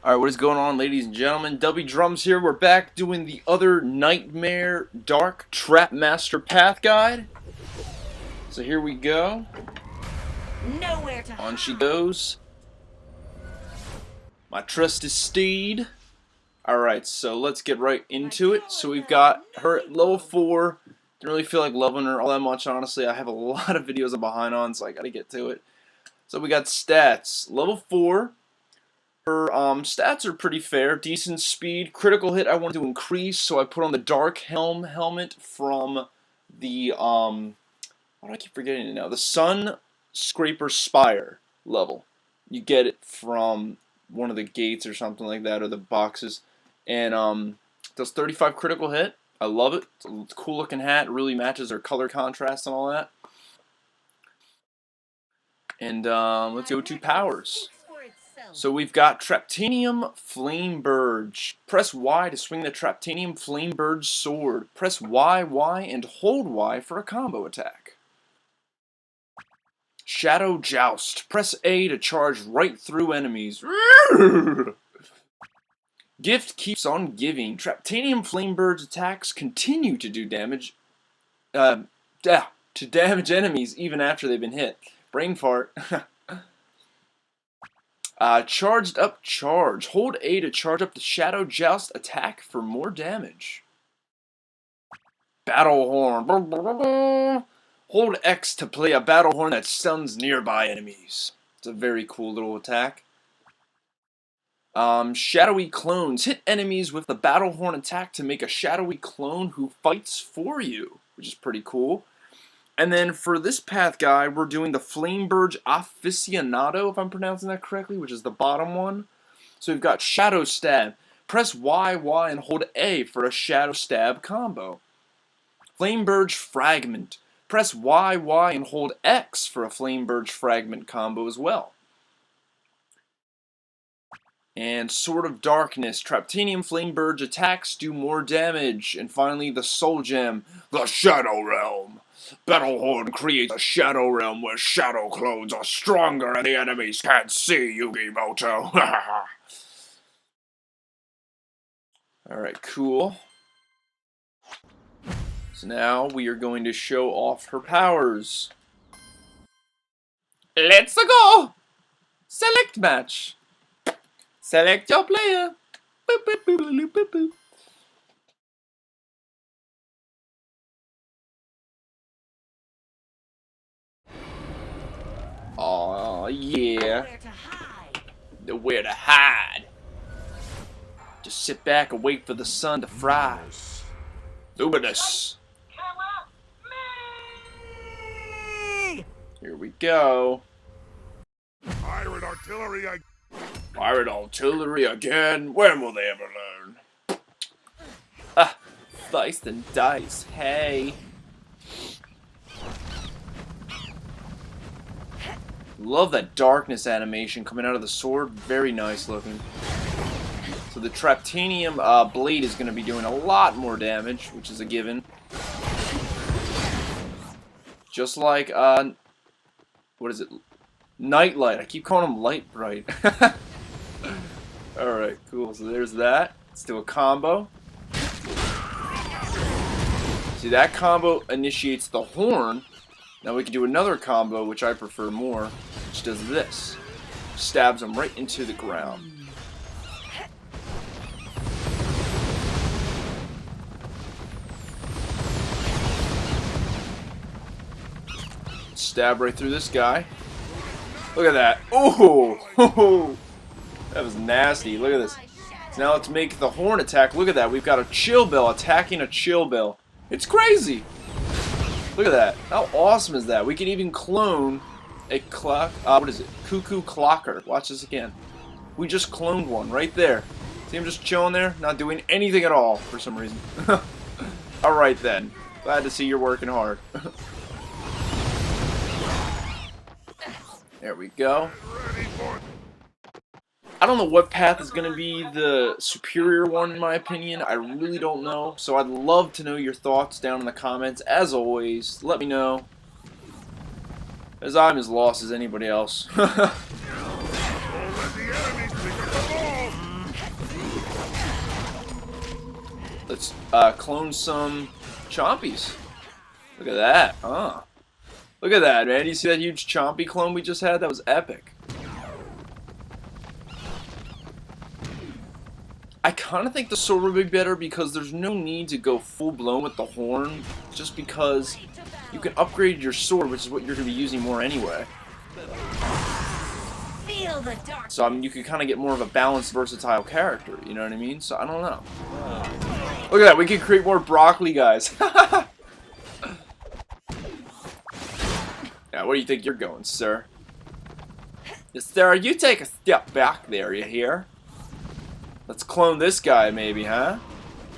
Alright, what is going on, ladies and gentlemen? wdrumz here. We're back doing the other Nightmare Dark Trap Master Path guide. So here we go. Nowhere to On she goes. My trusty steed. Alright, so let's get right into it. So we've got her at level 4. Didn't really feel like leveling her all that much, honestly. I have a lot of videos I'm behind on, so I gotta get to it. So we got stats. Level 4. Her stats are pretty fair. Decent speed. Critical hit I wanted to increase, so I put on the Dark helmet from the, why do I keep forgetting it now? The Sun Scraper Spire level. You get it from one of the gates or something like that, or the boxes. And does 35 critical hit. I love it. It's a cool looking hat. It really matches her color contrast and all that. And let's go to powers. So we've got Traptanium Flamberge. Press Y to swing the Traptanium Flamberge sword. Press Y, and hold Y for a combo attack. Shadow Joust. Press A to charge right through enemies. Gift keeps on giving. Traptanium Flamberge attacks continue to do damage. To damage enemies even after they've been hit. Brain fart. Charged up charge. Hold A to charge up the Shadow Joust attack for more damage. Battle Horn. Hold X to play a Battle Horn that stuns nearby enemies. It's a very cool little attack. Shadowy Clones. Hit enemies with the Battle Horn attack to make a Shadowy Clone who fights for you, which is pretty cool. And then for this path guide, we're doing the Flamberge Aficionado, if I'm pronouncing that correctly, which is the bottom one. So we've got Shadow Stab. Press Y, and hold A for a Shadow Stab combo. Flamberge Fragment. Press Y, and hold X for a Flamberge Fragment combo as well. And Sword of Darkness. Traptanium Flamberge attacks do more damage. And finally, the Soul Gem, the Shadow Realm. Battle Horn creates a Shadow Realm where Shadow Clones are stronger and the enemies can't see Yu-Gi-Moto. Alright, cool. So now we are going to show off her powers. Let's go! Select match. Select your player. Boop, boop, boop, boop, boop, boop. Oh yeah. Nowhere to hide. Just sit back and wait for the sun to fry. Luminous. Here we go. Pirate artillery. Pirate artillery again. When will they ever learn? Ah, slice and dice. Hey. Love that darkness animation coming out of the sword. Very nice looking. So the Traptanium blade is going to be doing a lot more damage, which is a given. Just like, what is it? Nightlight. I keep calling him Light Bright. Alright, cool. So there's that. Let's do a combo. See, that combo initiates the horn. Now we can do another combo, which I prefer more, which does this. Stabs them right into the ground. Stab right through this guy. Look at that. Oh! That was nasty. Look at this. So now let's make the horn attack. Look at that. We've got a Chill Bell attacking a Chill Bell. It's crazy! Look at that. How awesome is that? We can even clone a clock. What is it? Cuckoo Clocker. Watch this again. We just cloned one right there. See him just chilling there? Not doing anything at all for some reason. Alright then. Glad to see you're working hard. There we go. I don't know what path is going to be the superior one in my opinion. I really don't know. So I'd love to know your thoughts down in the comments. As always, let me know. As I'm as lost as anybody else. Let's clone some Chompies. Look at that. Look at that, man. You see that huge Chompy clone we just had? That was epic. I kind of think the sword would be better because there's no need to go full-blown with the horn, just because you can upgrade your sword, which is what you're going to be using more anyway. Feel the dark. So, I mean, you can kind of get more of a balanced, versatile character, you know what I mean? So, I don't know. Look at that, we can create more broccoli guys. Yeah, where do you think you're going, sir? Yes, sir, you take a step back there, you hear? Let's clone this guy, maybe, huh?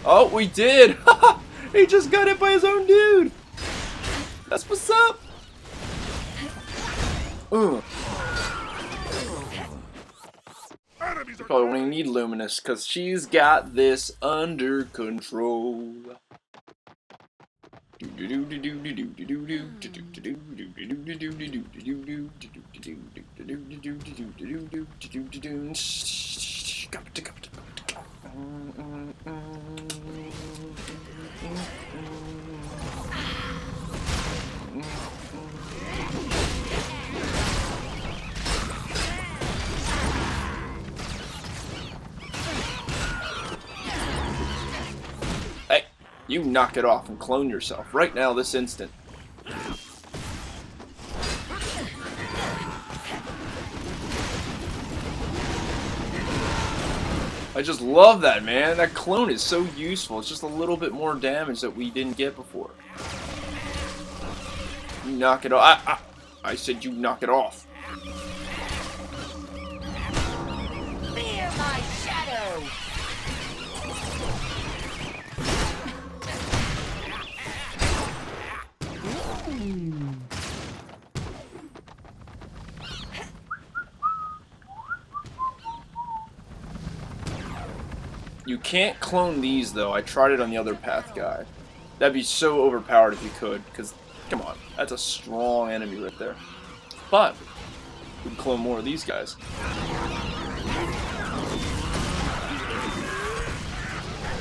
Oh, we did! He just got hit by his own dude! That's what's up! Probably won't even need Luminous, because she's got this under control. Hey, you knock it off and clone yourself right now, this instant. I just love that, man. That clone is so useful. It's just a little bit more damage that we didn't get before. You knock it off. I said you knock it off. Fear my shadow. You can't clone these, though. I tried it on the other path guy. That'd be so overpowered if you could, because, come on, that's a strong enemy right there. But, we can clone more of these guys.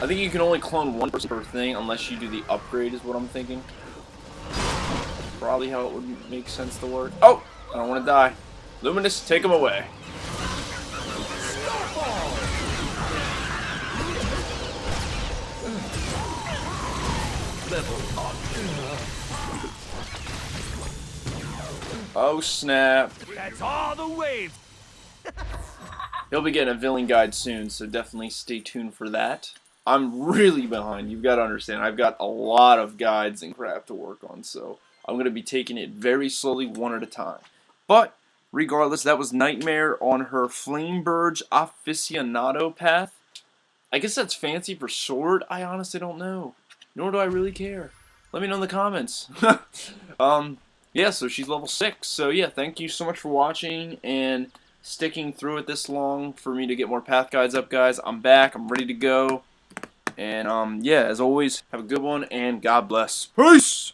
I think you can only clone one person per thing, unless you do the upgrade, is what I'm thinking. Probably how it would make sense to work. Oh! I don't want to die. Luminous, take him away. Oh snap. That's all the waves. He'll be getting a villain guide soon, so definitely stay tuned for that. I'm really behind. You've got to understand, I've got a lot of guides and crap to work on, so I'm going to be taking it very slowly, one at a time. But, regardless, that was Nightmare on her Flamberge Aficionado Path. I guess that's fancy for sword? I honestly don't know. Nor do I really care. Let me know in the comments. Yeah, so she's level 6. So yeah, thank you so much for watching and sticking through it this long for me to get more path guides up, guys. I'm back. I'm ready to go. And yeah, as always, have a good one and God bless. Peace!